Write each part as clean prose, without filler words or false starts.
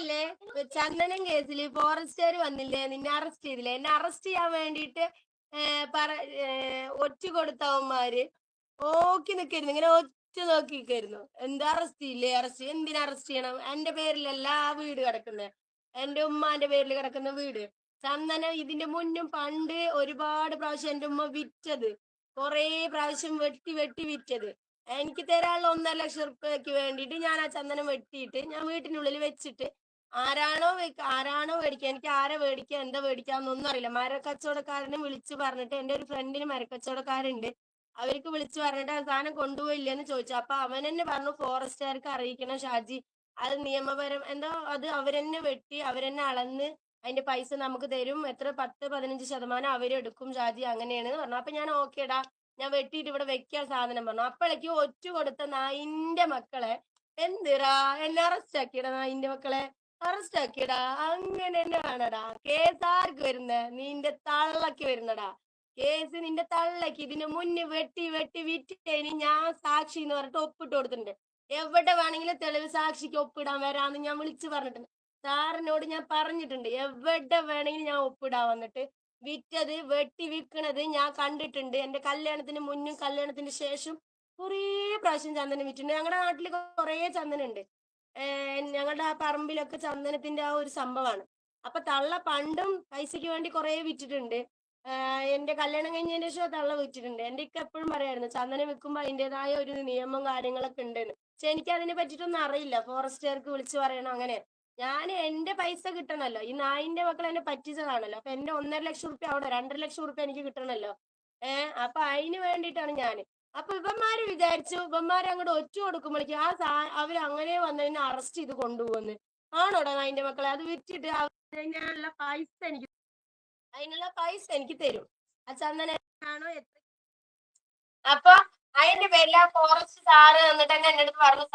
അതല്ലേ ചന്ദനം കേസില് ഫോറസ്റ്റുകാർ വന്നില്ലേ, നിന്നെ അറസ്റ്റ് ചെയ്തില്ലേ? എന്നെ അറസ്റ്റ് ചെയ്യാൻ വേണ്ടിയിട്ട് ഒറ്റ കൊടുത്തവന്മാര് നോക്കി നിക്കായിരുന്നു, ഇങ്ങനെ ഒറ്റ നോക്കി നിൽക്കായിരുന്നു. എന്താ അറസ്റ്റ് ചെയ്യില്ലേ? അറസ്റ്റ് എന്തിനാ അറസ്റ്റ് ചെയ്യണം? എന്റെ പേരിലല്ല ആ വീട് കിടക്കുന്നത്, എന്റെ ഉമ്മാന്റെ പേരിൽ കിടക്കുന്ന വീട്. ചന്ദനം ഇതിന്റെ മുന്നും പണ്ട് ഒരുപാട് പ്രാവശ്യം എന്റെ ഉമ്മ വിറ്റത്, കൊറേ പ്രാവശ്യം വെട്ടി വെട്ടി വിറ്റത്. എനിക്ക് തരാനുള്ള 1.5 ലക്ഷം റുപ്യക്ക് വേണ്ടിയിട്ട് ഞാൻ ആ ചന്ദനം വെട്ടിയിട്ട് ഞാൻ വീട്ടിനുള്ളിൽ വെച്ചിട്ട് ആരാണോ മേടിക്കുക, എനിക്ക് ആരെ മേടിക്കുക എന്താ മേടിക്കാന്നൊന്നും അറിയില്ല. മരക്കച്ചവടക്കാരനെ വിളിച്ചു പറഞ്ഞിട്ട്, എന്റെ ഒരു ഫ്രണ്ടിന് മരക്കച്ചവടക്കാരുണ്ട്, അവർക്ക് വിളിച്ചു പറഞ്ഞിട്ട് ആ സാധനം കൊണ്ടുപോയില്ലെന്ന് ചോദിച്ചു. അപ്പൊ അവൻ തന്നെ പറഞ്ഞു, ഫോറസ്റ്റുകാർക്ക് അറിയിക്കണം ഷാജി, അത് നിയമപരം എന്തോ, അത് അവരെന്നെ വെട്ടി അവരെന്നെ അളന്ന് അതിന്റെ പൈസ നമുക്ക് തരും, എത്ര 10-15% അവരെടുക്കും ഷാജി, അങ്ങനെയാണ് പറഞ്ഞു. അപ്പൊ ഞാൻ ഓക്കേടാ, ഞാൻ വെട്ടിയിട്ട് ഇവിടെ വെക്കാൻ സാധനം പറഞ്ഞു. അപ്പോഴേക്ക് ഒറ്റ കൊടുത്ത നായിന്റെ മക്കളെ എന്തിറാ എന്നെ അറസ്റ്റ് ആക്കിയടാ, നായിന്റെ മക്കളെ അറസ്റ്റ് ആക്കിയടാ. അങ്ങനെ തന്നെ വേണടാ കേസ്. ആർക്ക് വരുന്നേ? നിന്റെ തള്ളക്ക് വരുന്നടാ കേസ്, നിന്റെ തള്ളക്ക്. ഇതിന് മുന്നേ വെട്ടി വെട്ടി വിറ്റേന് ഞാൻ സാക്ഷി എന്ന് പറഞ്ഞിട്ട് ഒപ്പിട്ട് കൊടുത്തിട്ടുണ്ട്. എവിടെ വേണമെങ്കിലും തെളിവ് സാക്ഷിക്ക് ഒപ്പിടാൻ വരാന്ന് ഞാൻ വിളിച്ചു പറഞ്ഞിട്ടുണ്ട്. സാറിനോട് ഞാൻ പറഞ്ഞിട്ടുണ്ട്, എവിടെ വേണമെങ്കിലും ഞാൻ ഒപ്പിടാൻ വന്നിട്ട്. വിറ്റത് വെട്ടി വിൽക്കണത് ഞാൻ കണ്ടിട്ടുണ്ട്. എന്റെ കല്യാണത്തിന് മുന്നും കല്യാണത്തിന് ശേഷം കുറേ പ്രാവശ്യം ചന്ദനം വിറ്റിട്ടുണ്ട്. ഞങ്ങളുടെ നാട്ടിൽ കുറേ ചന്ദനം ഉണ്ട്. ഞങ്ങളുടെ ആ പറമ്പിലൊക്കെ ചന്ദനത്തിന്റെ ആ ഒരു സംഭവമാണ്. അപ്പൊ തള്ള പണ്ടും പൈസക്ക് വേണ്ടി കുറെ വിറ്റിട്ടുണ്ട്. എന്റെ കല്യാണം കഴിഞ്ഞതിന് ശേഷം തള്ള വിറ്റിട്ടുണ്ട്. എന്റെ ഇക്ക എപ്പോഴും പറയായിരുന്നു, ചന്ദനം വിൽക്കുമ്പോ അതിൻ്റെതായ ഒരു നിയമം കാര്യങ്ങളൊക്കെ ഉണ്ടെന്ന്. പക്ഷെ എനിക്ക് അതിനെ പറ്റിയിട്ടൊന്നും അറിയില്ല. ഫോറസ്റ്റുകാർക്ക് വിളിച്ചു പറയണം അങ്ങനെ. ഞാൻ എന്റെ പൈസ കിട്ടണല്ലോ, ഈ നായിന്റെ മക്കൾ എന്നെ പറ്റിച്ചതാണല്ലോ. അപ്പൊ എന്റെ 1.5 ലക്ഷം റുപ്യ അവിടെ 2.5 ലക്ഷം റുപ്യ എനിക്ക് കിട്ടണല്ലോ. അപ്പൊ അതിന് വേണ്ടിയിട്ടാണ് ഞാൻ. അപ്പൊ ഇവന്മാര് വിചാരിച്ചു, ഇവന്മാര് അങ്ങോട്ട് ഒറ്റ കൊടുക്കുമ്പോഴേക്കും അവര് അങ്ങനെ വന്നതിനെ അറസ്റ്റ് ചെയ്ത് കൊണ്ടുപോകുന്നു. ആണോടാ നായിന്റെ മക്കളെ? അത് വിറ്റിട്ട് അതിനുള്ള പൈസ എനിക്ക് തരും. ആ ചന്ദനാണോ എത്ര? അപ്പൊ അതിന്റെ പേരിൽ ആ ഫോറസ്റ്റ് സാറ് എന്നിട്ട് തന്നെ എന്റെ അടുത്ത് പറഞ്ഞു,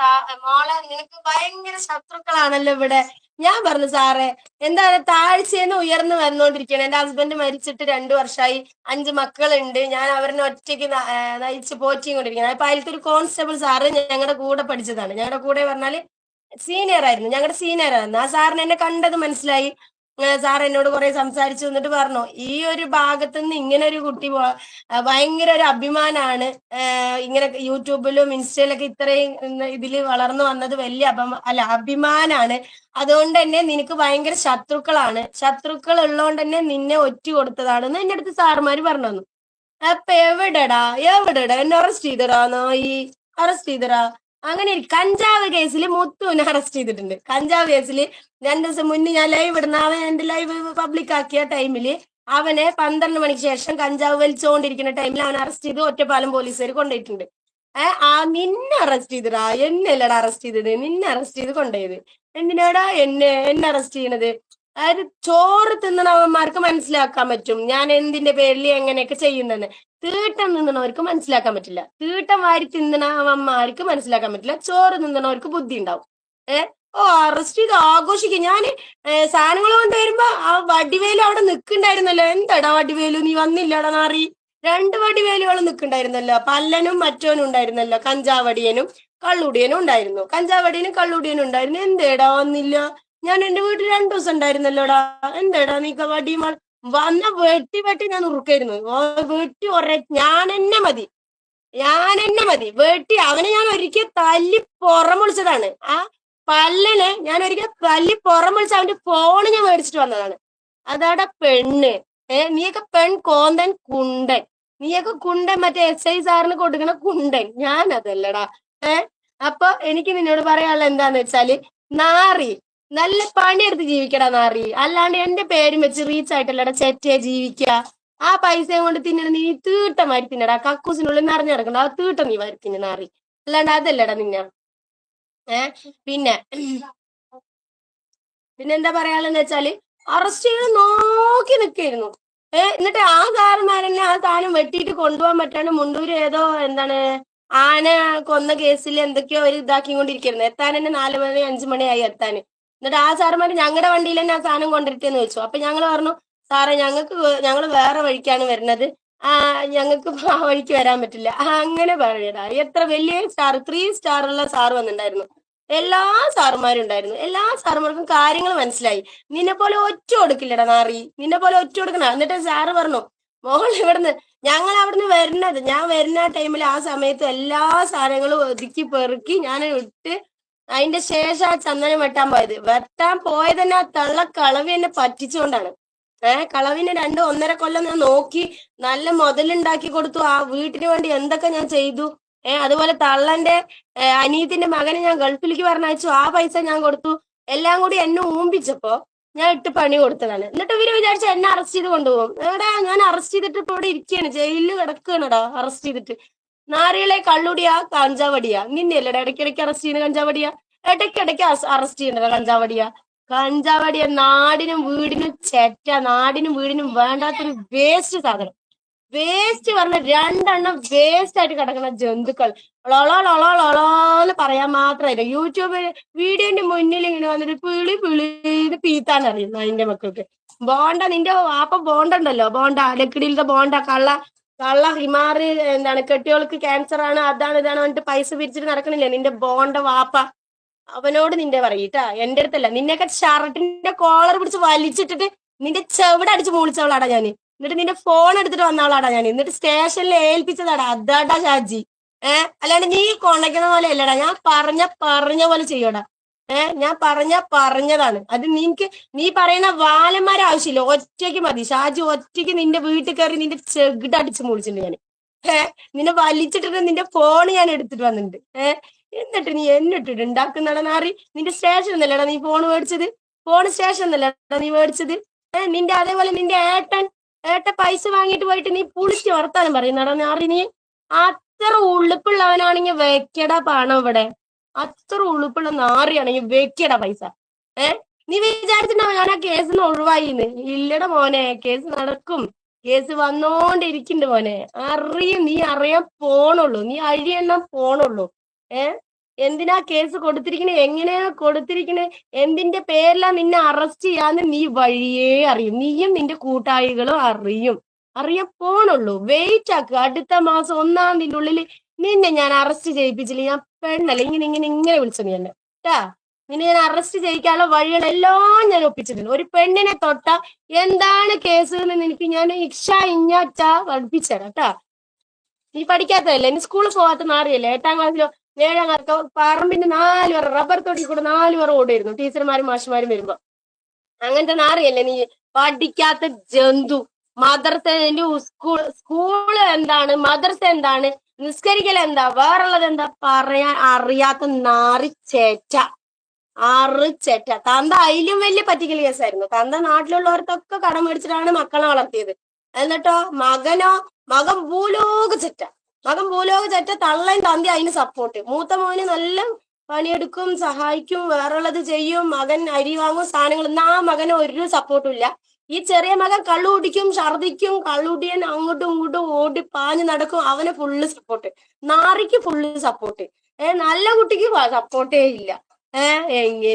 മോളെ നിനക്ക് ഭയങ്കര ശത്രുക്കളാണല്ലോ ഇവിടെ. ഞാൻ പറഞ്ഞു, സാറേ എന്താണ് താഴ്ചയെന്ന് ഉയർന്നു വന്നുകൊണ്ടിരിക്കുകയാണ്. എന്റെ ഹസ്ബൻഡ് മരിച്ചിട്ട് 2 വർഷമായി, 5 മക്കളുണ്ട്. ഞാൻ അവരെ ഒറ്റയ്ക്ക് നയിച്ച് പോറ്റിയും കൊണ്ടിരിക്കുന്നത്. അപ്പൊ അതിലത്തെ ഒരു കോൺസ്റ്റബിൾ സാറ് ഞങ്ങളുടെ കൂടെ പഠിച്ചതാണ്. ഞങ്ങളുടെ കൂടെ പറഞ്ഞാല് സീനിയർ ആയിരുന്നു, ഞങ്ങളുടെ സീനിയർ ആയിരുന്നു. ആ സാറിന് എന്നെ കണ്ടത് മനസ്സിലായി. സാർ എന്നോട് കുറെ സംസാരിച്ചു, എന്നിട്ട് പറഞ്ഞു, ഈ ഒരു ഭാഗത്തുനിന്ന് ഇങ്ങനെ ഒരു കുട്ടി ഭയങ്കര ഒരു അഭിമാനാണ്. ഇങ്ങനെ യൂട്യൂബിലും ഇൻസ്റ്റയിലൊക്കെ ഇത്രയും ഇതില് വളർന്നു വന്നത് വലിയ അഭിമാനാണ്. അതുകൊണ്ട് തന്നെ നിനക്ക് ഭയങ്കര ശത്രുക്കൾ ഉള്ളതുകൊണ്ട് തന്നെ നിന്നെ ഒറ്റ കൊടുത്തതാണെന്ന് എന്റെ അടുത്ത് സാറുമാര് പറഞ്ഞു തന്നു. അപ്പൊ എവിടെടാ എന്നെ അറസ്റ്റ് ചെയ്തടാന്നോ? ഈ അറസ്റ്റ് ചെയ്തടാ അങ്ങനെ. കഞ്ചാവ് കേസിൽ മുത്തുവിനെ അറസ്റ്റ് ചെയ്തിട്ടുണ്ട്. കഞ്ചാവ് കേസിൽ 2 ദിവസം മുന്നേ ഞാൻ ലൈവ് ഇടുന്ന, അവൻ എന്റെ ലൈവ് പബ്ലിക് ആക്കിയ ടൈമില് അവനെ 12 മണിക്ക് ശേഷം കഞ്ചാവ് വലിച്ചുകൊണ്ടിരിക്കുന്ന ടൈമിൽ അവനെ അറസ്റ്റ് ചെയ്ത് ഒറ്റപ്പാലം പോലീസുകാർ കൊണ്ടുപോയിട്ടുണ്ട്. നിന്നെ അറസ്റ്റ് ചെയ്തടാ, എന്നെ അല്ലടാ അറസ്റ്റ് ചെയ്തത്, നിന്നെ അറസ്റ്റ് ചെയ്ത് കൊണ്ടുപോയത്. എന്തിനാടാ എന്നെ അറസ്റ്റ് ചെയ്യണത്? അതായത് ചോറ് തിന്നണവന്മാർക്ക് മനസ്സിലാക്കാൻ പറ്റും ഞാൻ എന്തിന്റെ പേരിൽ എങ്ങനെയൊക്കെ ചെയ്യുന്നെന്ന്. തീട്ടം തിന്നണവർക്ക് മനസ്സിലാക്കാൻ പറ്റില്ല. തീട്ടം വാരി തിന്നണവന്മാർക്ക് മനസ്സിലാക്കാൻ പറ്റില്ല. ചോറ് തിന്നണവർക്ക് ബുദ്ധി ഉണ്ടാവും. അറസ്റ്റ് ചെയ്ത് ആഘോഷിക്കും. ഞാന് സാധനങ്ങൾ കൊണ്ടുവരുമ്പോ ആ വടിവേലു അവിടെ നിൽക്കണ്ടായിരുന്നല്ലോ. എന്താടാ വടിവേലു നീ വന്നില്ലടാ നാറി? 2 വടിവേലുകൾ നിൽക്കണ്ടായിരുന്നല്ലോ. പല്ലനും മറ്റോനും ഉണ്ടായിരുന്നല്ലോ, കഞ്ചാവടിയനും കള്ളുടിയനും ഉണ്ടായിരുന്നു. കഞ്ചാവടിയനും കള്ളുടിയനും ഉണ്ടായിരുന്നു. എന്തേടാ വന്നില്ല? ഞാൻ എന്റെ വീട്ടിൽ 2 ദിവസം ഉണ്ടായിരുന്നല്ലോടാ. എന്തേടാ നീ വടി വന്ന വെട്ടി വെട്ടി ഞാൻ ഉറുക്കായിരുന്നു. വെട്ടി ഞാൻ എന്നെ മതി വെട്ടി അവനെ ഞാൻ ഒരിക്കൽ തല്ലി പുറമൊളിച്ചതാണ്. ആ പല്ലനെ ഞാൻ ഒരിക്കൽ തല്ലി പുറമൊളിച്ച് അവന്റെ ഫോണ് ഞാൻ മേടിച്ചിട്ട് വന്നതാണ്. അതാടാ പെണ്ണ്. നീയൊക്കെ കോന്തൻ കുണ്ടൻ. നീയൊക്കെ കുണ്ടൻ, മറ്റേ SI സാറിന് കൊടുക്കണ കുണ്ടൻ. ഞാൻ അതല്ലടാ. അപ്പൊ എനിക്ക് നിന്നോട് പറയാനുള്ള എന്താന്ന് വെച്ചാല്, നാറി നല്ല പണിയെടുത്ത് ജീവിക്കടാ നാറി. അല്ലാണ്ട് എന്റെ പേരും വെച്ച് റീച്ച് ആയിട്ടല്ലടാ ചെറ്റേ ജീവിക്കുക. ആ പൈസയും കൊണ്ട് തിന്നണ നീ തീട്ടം വാരി തിന്നടാ. കക്കൂസിനുള്ളിൽ നിറഞ്ഞു കിടക്കണ്ട ആ തീട്ടം നീ വാരി തിന്ന നാറി. അല്ലാണ്ട് അതല്ലടാ നിന്ന. പിന്നെ പിന്നെന്താ പറയാനുള്ളതെന്ന് വെച്ചാല്, അറസ്റ്റ് ചെയ്ത് നോക്കി നിൽക്കായിരുന്നു. എന്നിട്ട് ആ സാറന്മാരെന്നെ ആ സാധനം വെട്ടിയിട്ട് കൊണ്ടുപോകാൻ പറ്റാണ്ട് മുണ്ടൂര് ഏതോ ആന കൊന്ന കേസിൽ എന്തൊക്കെയോ അവർ ഇതാക്കിക്കൊണ്ടിരിക്കുന്നു. എത്താൻ തന്നെ 4 മണി 5 മണിയായി എത്താൻ. എന്നിട്ട് ആ സാറന്മാര് ഞങ്ങളുടെ വണ്ടിയിൽ തന്നെ ആ സാധനം കൊണ്ടിരുത്തേന്ന് വെച്ചു. അപ്പൊ ഞങ്ങൾ പറഞ്ഞു, സാറേ ഞങ്ങൾ വേറെ വഴിക്കാണ് വരുന്നത്, ഞങ്ങൾക്ക് ആ വഴിക്ക് വരാൻ പറ്റില്ല. അങ്ങനെ പറയടാ. എത്ര വലിയ സ്റ്റാർ 3 സ്റ്റാറുള്ള സാറ് വന്നിട്ടുണ്ടായിരുന്നു. എല്ലാ സാറുമാരും ഉണ്ടായിരുന്നു. എല്ലാ സാറുമാർക്കും കാര്യങ്ങൾ മനസ്സിലായി. നിന്നെ പോലെ ഒറ്റ കൊടുക്കില്ലടാ നാറി, നിന്നെ പോലെ ഒറ്റ കൊടുക്കണ. എന്നിട്ട് സാറ് പറഞ്ഞു, മോൾ ഇവിടുന്ന് ഞങ്ങൾ അവിടുന്ന് വരുന്നത്, ഞാൻ വരുന്ന ടൈമിൽ ആ സമയത്ത് എല്ലാ സാധനങ്ങളും ഒതുക്കി പെറുക്കി ഞാൻ ഇട്ട് അതിന്റെ ശേഷം ആ ചന്ദനം വെട്ടാൻ പോയത് തന്നെ ആ തള്ള കളവി എന്നെ പറ്റിച്ചുകൊണ്ടാണ്. കളവിന് 2-1.5 കൊല്ലം ഞാൻ നോക്കി നല്ല മുതലുണ്ടാക്കി കൊടുത്തു. ആ വീട്ടിന് വേണ്ടി എന്തൊക്കെ ഞാൻ ചെയ്തു. അതുപോലെ തള്ളന്റെ അനിയത്തിന്റെ മകനെ ഞാൻ ഗൾഫിലേക്ക് പറഞ്ഞയച്ചു, ആ പൈസ ഞാൻ കൊടുത്തു. എല്ലാം കൂടി എന്നെ ഊമ്പിച്ചപ്പോ ഞാൻ ഇട്ട് പണി കൊടുത്തതാണ്. എന്നിട്ട് ഇവര് വിചാരിച്ച എന്നെ അറസ്റ്റ് ചെയ്ത് കൊണ്ടുപോകും. എടാ ഞാൻ അറസ്റ്റ് ചെയ്തിട്ട് ഇപ്പൊ ഇവിടെ ഇരിക്കുകയാണ്, ജയിലിൽ കിടക്കുകയാണെടാ അറസ്റ്റ് ചെയ്തിട്ട്. നാരികളെ കള്ളുടിയാ കഞ്ചാവടിയാ, നിന്നെയല്ലടാ ഇടയ്ക്കിടയ്ക്ക് അറസ്റ്റ് ചെയ്യുന്ന കഞ്ചാവടിയാ, ഇടയ്ക്കിടയ്ക്ക് അറസ്റ്റ് ചെയ്യണ്ടടാ കഞ്ചാവടിയാ. കഞ്ചാവടിയ നാടിനും വീടിനും ചെറ്റ, നാടിനും വീടിനും വേണ്ടാത്തൊരു വേസ്റ്റ് സാധനം. വേസ്റ്റ് പറഞ്ഞ 2 വേസ്റ്റ് ആയിട്ട് കിടക്കുന്ന ജന്തുക്കൾ ലൊളോന്ന് പറയാൻ മാത്രമല്ല. യൂട്യൂബ് വീഡിയോന്റെ മുന്നിൽ ഇങ്ങനെ വന്നിട്ട് പിളി ഇത് പീത്താൻ അറിയുന്നു അതിന്റെ മക്കൾക്ക്. ബോണ്ട, നിന്റെ വാപ്പ ബോണ്ട ഉണ്ടല്ലോ, ബോണ്ട ലക്കിടിയിലത്തെ ബോണ്ട, കള്ള ഹിമാറ്, എന്താണ് കെട്ടിയോൾക്ക് ക്യാൻസർ ആണ്, അതാണ് ഇതാണ് പറഞ്ഞിട്ട് പൈസ പിരിച്ചിട്ട് നടക്കണില്ലേ നിന്റെ ബോണ്ട വാപ്പ. അവനോട് നിന്റെ പറയിട്ടാ, എന്റെ അടുത്തല്ല. നിന്നെയൊക്കെ ഷർട്ടിന്റെ കോളർ പിടിച്ച് വലിച്ചിട്ടിട്ട് നിന്റെ ചെവിടെ അടിച്ച് മൂളിച്ചവളാടാ ഞാൻ. എന്നിട്ട് നിന്റെ ഫോൺ എടുത്തിട്ട് വന്നവളാടാ ഞാൻ. എന്നിട്ട് സ്റ്റേഷനിൽ ഏൽപ്പിച്ചതാടാ, അതാടാ ഷാജി. അല്ലാണ്ട് നീ കൊണയ്ക്കണ പോലെ അല്ലടാ. ഞാൻ പറഞ്ഞ പോലെ ചെയ്യടാ. ഞാൻ പറഞ്ഞതാണ് അത്. നീ പറയുന്ന വാലന്മാരെ ആവശ്യമില്ല, ഒറ്റയ്ക്ക് മതി. ഷാജി ഒറ്റയ്ക്ക് നിന്റെ വീട്ടിൽ കയറി നിന്റെ ചെകിട അടിച്ച് മൂളിച്ചിട്ടുണ്ട് ഞാൻ. നിന്നെ വലിച്ചിട്ടിട്ട് നിന്റെ ഫോൺ ഞാൻ എടുത്തിട്ട് വന്നിട്ടുണ്ട്. എന്നിട്ട് നീ എന്നിട്ടിട്ട് ഉണ്ടാക്കുന്നടാ നാറി. നിന്റെ സ്റ്റേഷൻ എന്നല്ലടാ നീ ഫോൺ മേടിച്ചത്, ഫോൺ സ്റ്റേഷൻ എന്നല്ലടാ നീ മേടിച്ചത്. നിന്റെ അതേപോലെ നിന്റെ ഏട്ടൻ പൈസ വാങ്ങിയിട്ട് പോയിട്ട് നീ പുളിച്ച് വർത്താനം പറയുന്നടാ നാറി. നീ അത്ര ഉളുപ്പുള്ളവനാണെങ്കിൽ വെക്കടാ പണം ഇവിടെ. അത്ര ഉളുപ്പുള്ള നാറിയാണെങ്കിൽ വെക്കടാ പൈസ. നീ വിചാരിച്ചിട്ടുണ്ടാവും ഞാൻ ആ കേസിന് ഒഴിവായിന്ന്. ഇല്ലടാ മോനെ, കേസ് നടക്കും. കേസ് വന്നോണ്ടിരിക്കുന്നുണ്ട് മോനെ. അറിയും, നീ അറിയാൻ പോണുള്ളൂ, നീ അഴിയെണ്ണം പോണുള്ളൂ. എന്തിനാ കേസ് കൊടുത്തിരിക്കണേ, എങ്ങനെയാ കൊടുത്തിരിക്കണേ, എന്തിന്റെ പേരിലാ നിന്നെ അറസ്റ്റ് ചെയ്യാന്ന് നീ വഴിയേ അറിയും. നീയും നിന്റെ കൂട്ടാളികളും അറിയാൻ പോണുള്ളൂ. വെയിറ്റ് ആക്കുക. അടുത്ത മാസം 1-ാം തീയതിന്റെ ഉള്ളിൽ നിന്നെ ഞാൻ അറസ്റ്റ് ചെയ്യിപ്പിച്ചില്ല. ഞാൻ പെണ്ണല്ല, ഇങ്ങനെ വിളിച്ചു നീ എന്നെ കേട്ടാ. നിന്നെ ഞാൻ അറസ്റ്റ് ചെയ്യിക്കാനുള്ള വഴികളെല്ലാം ഞാൻ ഒപ്പിച്ചിട്ടുണ്ട്. ഒരു പെണ്ണിനെ തൊട്ട എന്താണ് കേസ് എന്ന് നിനക്ക് ഞാൻ ഇഞ്ഞാറ്റ പഠിപ്പിച്ചേരാം കേട്ടാ. നീ പഠിക്കാത്തതല്ലേ, നീ സ്കൂളിൽ പോകാത്ത നാറിയല്ലേ. 8-ാം ക്ലാസ്സിലോ 7-ാം ക്ലാസ്സിലോ പറമ്പിന്റെ 4 പേർ റബ്ബർ തോട്ടി കൂടെ 4 പേർ ഓടിയിരുന്നു ടീച്ചർമാരും മാഷുമാരും വരുമ്പോ. അങ്ങനത്തെ നാറിയല്ലേ നീ, പഠിക്കാത്ത ജന്തു. മദ്രസ സ്കൂള് എന്താണ്, മദ്രസ എന്താണ്, നിസ്കരിക്കൽ എന്താ, വേറുള്ളത് എന്താ പറയാൻ അറിയാത്ത നാറി ചേറ്റ. തന്ത അതിലും വലിയ പറ്റിക്കൽ കേസായിരുന്നു. തന്ത നാട്ടിലുള്ളവർക്കൊക്കെ കടം മേടിച്ചിട്ടാണ് മക്കളെ വളർത്തിയത്. എന്നിട്ടോ മകൻ ഭൂലോക ചെറ്റ. തള്ളയും തന്തി അതിന് സപ്പോർട്ട്. മൂത്ത മോന് നല്ല പണിയെടുക്കും, സഹായിക്കും, വേറുള്ളത് ചെയ്യും, മകൻ അരി വാങ്ങും, സാധനങ്ങൾ. ആ മകന് ഒരു സപ്പോർട്ടും ഇല്ല. ഈ ചെറിയ മകൻ കള്ളു കുടിക്കും, ഛർദിക്കും, കള്ളുടിയൻ അങ്ങോട്ടും ഇങ്ങോട്ടും ഓടി പാഞ്ഞ് നടക്കും. അവന് ഫുള്ള് സപ്പോർട്ട്, നാറിക്ക് ഫുള്ള് സപ്പോർട്ട്. നല്ല കുട്ടിക്ക് സപ്പോർട്ടേ ഇല്ല.